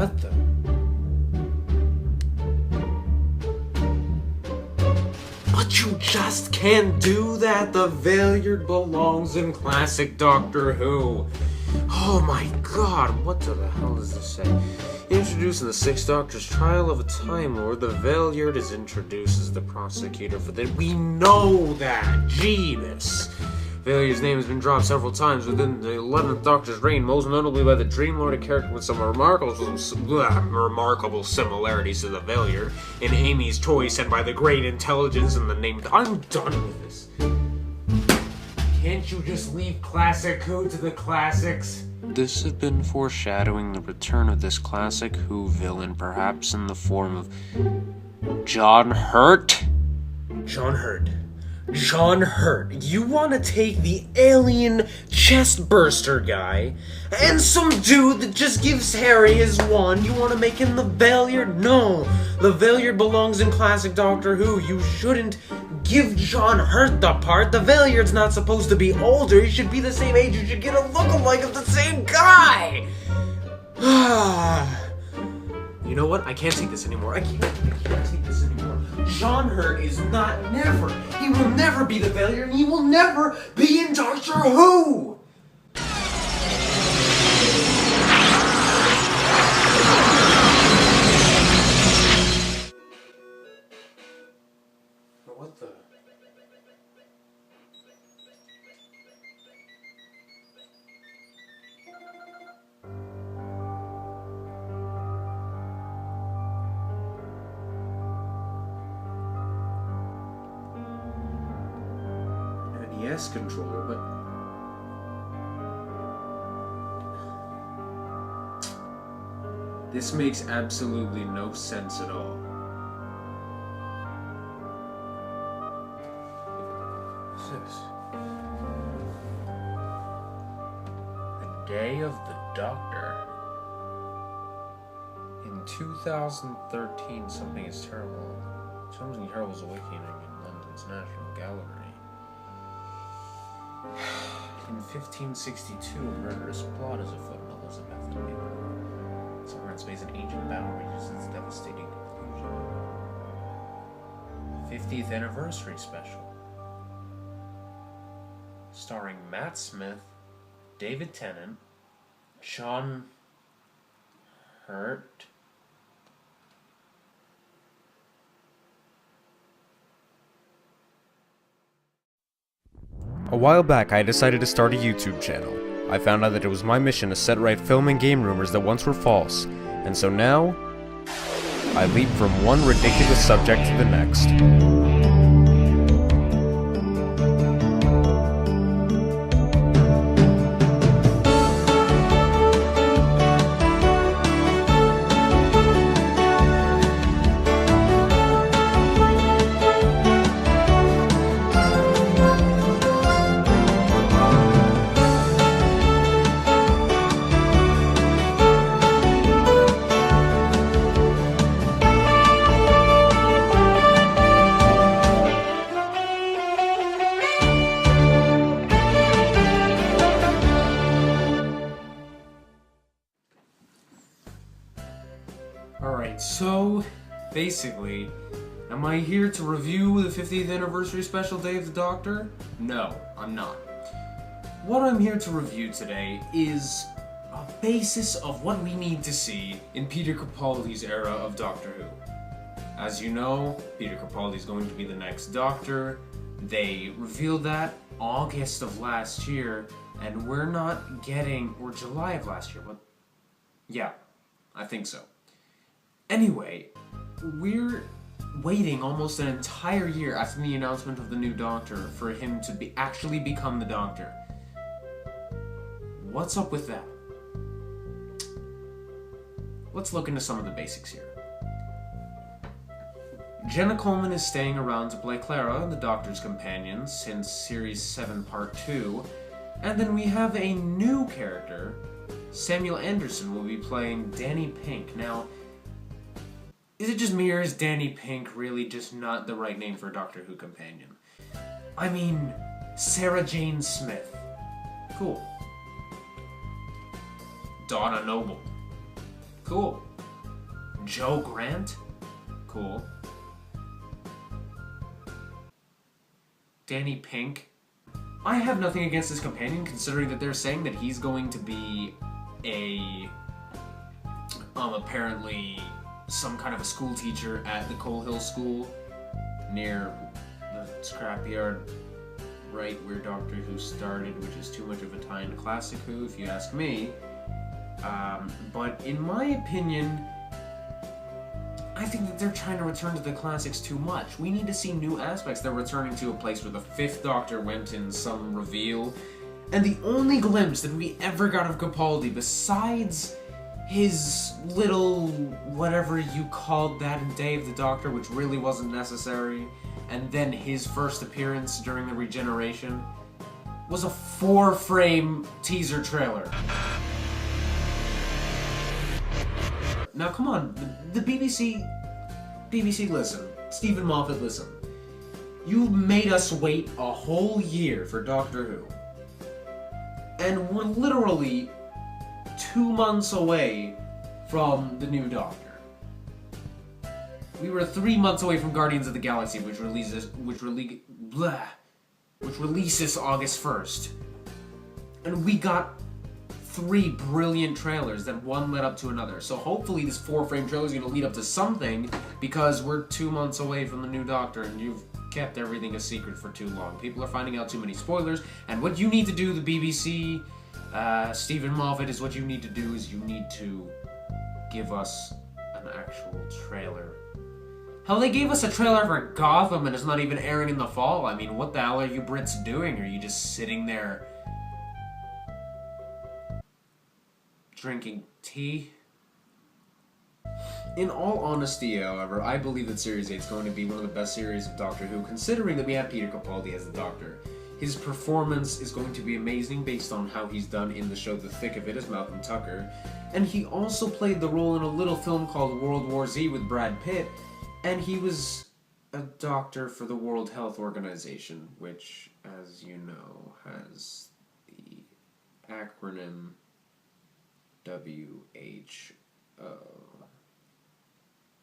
What the? But you just can't do that! The Valeyard belongs in classic Doctor Who! Oh my god, what the hell does this say? Introduced in the Sixth Doctor's Trial of a Time Lord, the Valeyard is introduced as the prosecutor for the... We know that! Jeebus! Valeyard's name has been dropped several times within the 11th Doctor's reign, most notably by the Dream Lord, a character with some remarkable similarities to the Valeyard, in Amy's Choice, and by the Great Intelligence in the name... I'm done with this. Can't you just leave Classic Who to the classics? This had been foreshadowing the return of this classic Who villain, perhaps in the form of John Hurt? John Hurt. John Hurt. You want to take the alien chest burster guy and some dude that just gives Harry his wand, you want to make him the Valeyard? No. The Valeyard belongs in classic Doctor Who. You shouldn't give John Hurt the part. The Valeyard's not supposed to be older. He should be the same age. You should get a lookalike of the same guy. You know what? I can't take this anymore. I can't take this anymore. John Hurt is he will never be the Valeyard, and he will never be in Doctor Who! What the... NES controller, but... This makes absolutely no sense at all. What's this? The Day of the Doctor. In 2013, something is terrible. Something terrible is awakening in London's National Gallery. In 1562, a murderous plot is afoot in Elizabeth. Somewhere in space, an ancient battle reaches its devastating conclusion. 50th anniversary special. Starring Matt Smith, David Tennant, John Hurt, A while back, I decided to start a YouTube channel. I found out that it was my mission to set right film and game rumors that once were false, and so now, I leap from one ridiculous subject to the next. Alright, so, basically, am I here to review the 50th anniversary special Day of the Doctor? No, I'm not. What I'm here to review today is a basis of what we need to see in Peter Capaldi's era of Doctor Who. As you know, Peter Capaldi is going to be the next Doctor. They revealed that August of last year, and or July of last year, but yeah, I think so. Anyway, we're waiting almost an entire year after the announcement of the new Doctor for him to actually become the Doctor. What's up with that? Let's look into some of the basics here. Jenna Coleman is staying around to play Clara, the Doctor's companion, since Series 7 Part 2, and then we have a new character. Samuel Anderson will be playing Danny Pink. Now, is it just me, or is Danny Pink really just not the right name for a Doctor Who companion? I mean, Sarah Jane Smith. Cool. Donna Noble. Cool. Joe Grant? Cool. Danny Pink? I have nothing against his companion, considering that they're saying that he's going to be apparently some kind of a school teacher at the Coal Hill School near the scrapyard, right where Doctor Who started, which is too much of a tie into Classic Who, if you ask me. But in my opinion, I think that they're trying to return to the classics too much. We need to see new aspects. They're returning to a place where the Fifth Doctor went in some reveal, and the only glimpse that we ever got of Capaldi, besides his little whatever you called that in Day of the Doctor, which really wasn't necessary, and then his first appearance during the regeneration, was a 4-frame teaser trailer. Now come on, the BBC, listen. Stephen Moffat, listen. You made us wait a whole year for Doctor Who. And we're literally 2 months away from the new Doctor. We were 3 months away from Guardians of the Galaxy, which releases August 1st. And we got 3 brilliant trailers that one led up to another. So hopefully this 4-frame trailer is going to lead up to something, because we're 2 months away from the new Doctor and you've kept everything a secret for too long. People are finding out too many spoilers, and what you need to do, the BBC, Stephen Moffat, is what you need to do is you need to give us an actual trailer. Hell, they gave us a trailer for Gotham and it's not even airing in the fall. I mean, what the hell are you Brits doing? Are you just sitting there drinking tea? In all honesty, however, I believe that Series 8 is going to be one of the best series of Doctor Who, considering that we have Peter Capaldi as the Doctor. His performance is going to be amazing based on how he's done in the show The Thick of It as Malcolm Tucker, and he also played the role in a little film called World War Z with Brad Pitt, and he was a doctor for the World Health Organization, which, as you know, has the acronym WHO.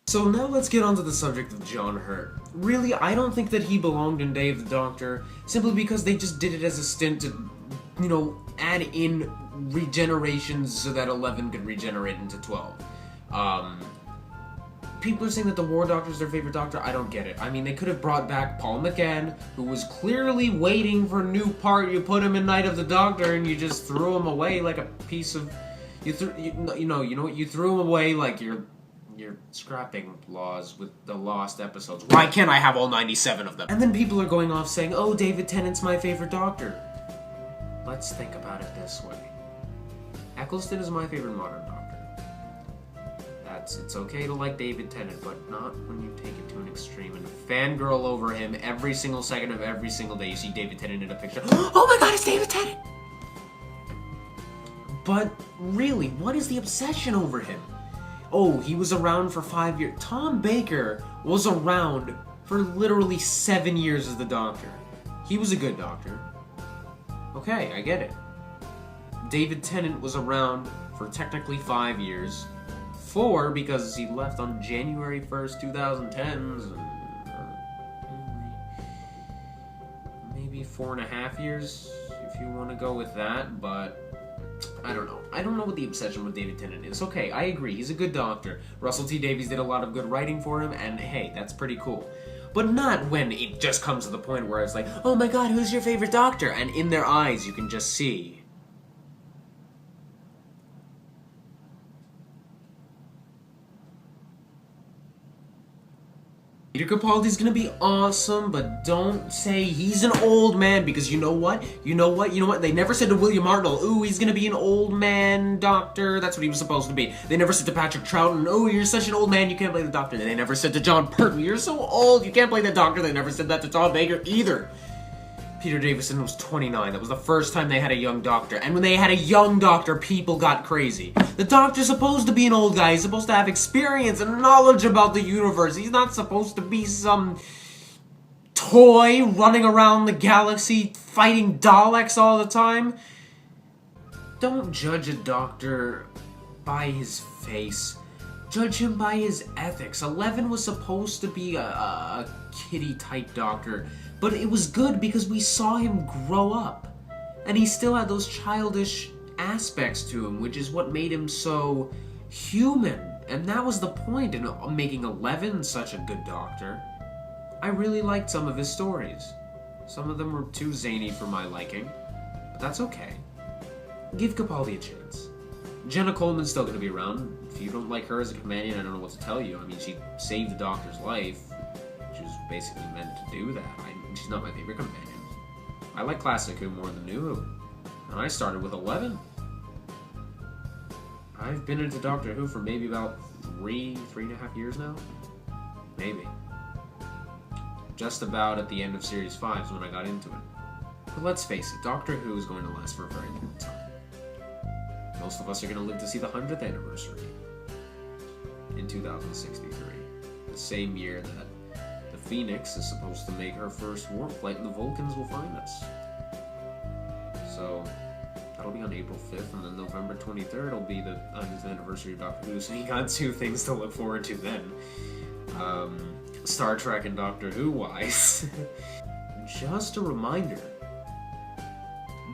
So now let's get onto the subject of John Hurt. Really, I don't think that he belonged in Day of the Doctor, simply because they just did it as a stint to, add in regenerations so that 11 could regenerate into 12. People are saying that the War Doctor is their favorite Doctor. I don't get it. I mean, they could have brought back Paul McGann, who was clearly waiting for a new part. You put him in Night of the Doctor, and you just threw him away like a piece of... You threw him away like you're scrapping laws with the lost episodes. Why can't I have all 97 of them? And then people are going off saying, oh, David Tennant's my favorite Doctor. Let's think about it this way. Eccleston is my favorite modern Doctor. It's okay to like David Tennant, but not when you take it to an extreme and fangirl over him every single second of every single day. You see David Tennant in a picture. Oh my god, it's David Tennant! But really, what is the obsession over him? Oh, he was around for 5 years. Tom Baker was around for literally 7 years as the Doctor. He was a good Doctor. Okay, I get it. David Tennant was around for technically 5 years. 4 because he left on January 1st, 2010. Maybe 4.5 years, if you want to go with that, but I don't know. I don't know what the obsession with David Tennant is. Okay, I agree, he's a good Doctor. Russell T Davies did a lot of good writing for him, and hey, that's pretty cool. But not when it just comes to the point where it's like, oh my god, who's your favorite Doctor? And in their eyes, you can just see Peter Capaldi's gonna be awesome, but don't say he's an old man, because you know what? They never said to William Hartnell, ooh, he's gonna be an old man Doctor. That's what he was supposed to be. They never said to Patrick Troughton, oh, you're such an old man, you can't play the Doctor. They never said to John Pertwee, you're so old, you can't play the Doctor. They never said that to Tom Baker either. Peter Davison was 29. That was the first time they had a young Doctor. And when they had a young Doctor, people got crazy. The Doctor's supposed to be an old guy. He's supposed to have experience and knowledge about the universe. He's not supposed to be some toy running around the galaxy fighting Daleks all the time. Don't judge a Doctor by his face. Judge him by his ethics. 11 was supposed to be a kiddie-type doctor, but it was good because we saw him grow up. And he still had those childish aspects to him, which is what made him so human. And that was the point in making 11 such a good doctor. I really liked some of his stories. Some of them were too zany for my liking, but that's okay. Give Capaldi a chance. Jenna Coleman's still going to be around. If you don't like her as a companion, I don't know what to tell you. I mean, she saved the Doctor's life. She was basically meant to do that. She's not my favorite companion. I like Classic Who more than New Who. And I started with 11. I've been into Doctor Who for maybe about 3.5 years now. Maybe. Just about at the end of Series 5 is when I got into it. But let's face it, Doctor Who is going to last for a very long time. Most of us are going to live to see the 100th anniversary in 2063. The same year that the Phoenix is supposed to make her first warp flight and the Vulcans will find us. So, that'll be on April 5th, and then November 23rd will be the 100th anniversary of Doctor Who, so you got 2 things to look forward to then. Star Trek and Doctor Who wise. Just a reminder,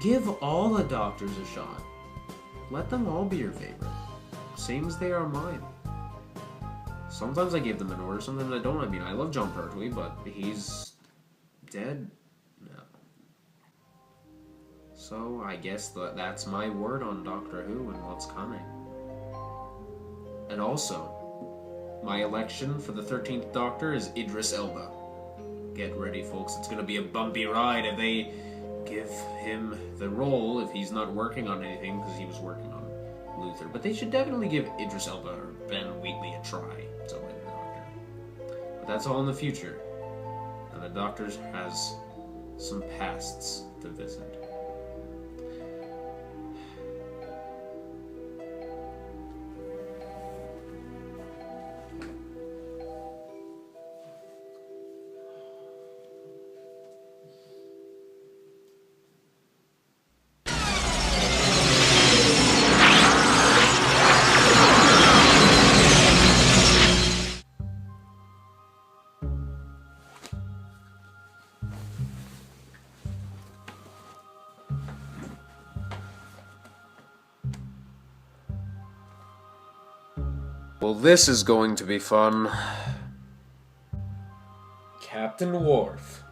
give all the Doctors a shot. Let them all be your favorite, same as they are mine. Sometimes I give them an order, sometimes I don't. I mean, I love John Pertwee, but he's dead now. So I guess that's my word on Doctor Who and what's coming. And also, my election for the 13th Doctor is Idris Elba. Get ready, folks. It's going to be a bumpy ride if they give him the role, if he's not working on anything, because he was working on Luther. But they should definitely give Idris Elba or Ben Wheatley a try to play the Doctor. But that's all in the future. And the Doctor has some pasts to visit. Well, this is going to be fun. Captain Worf.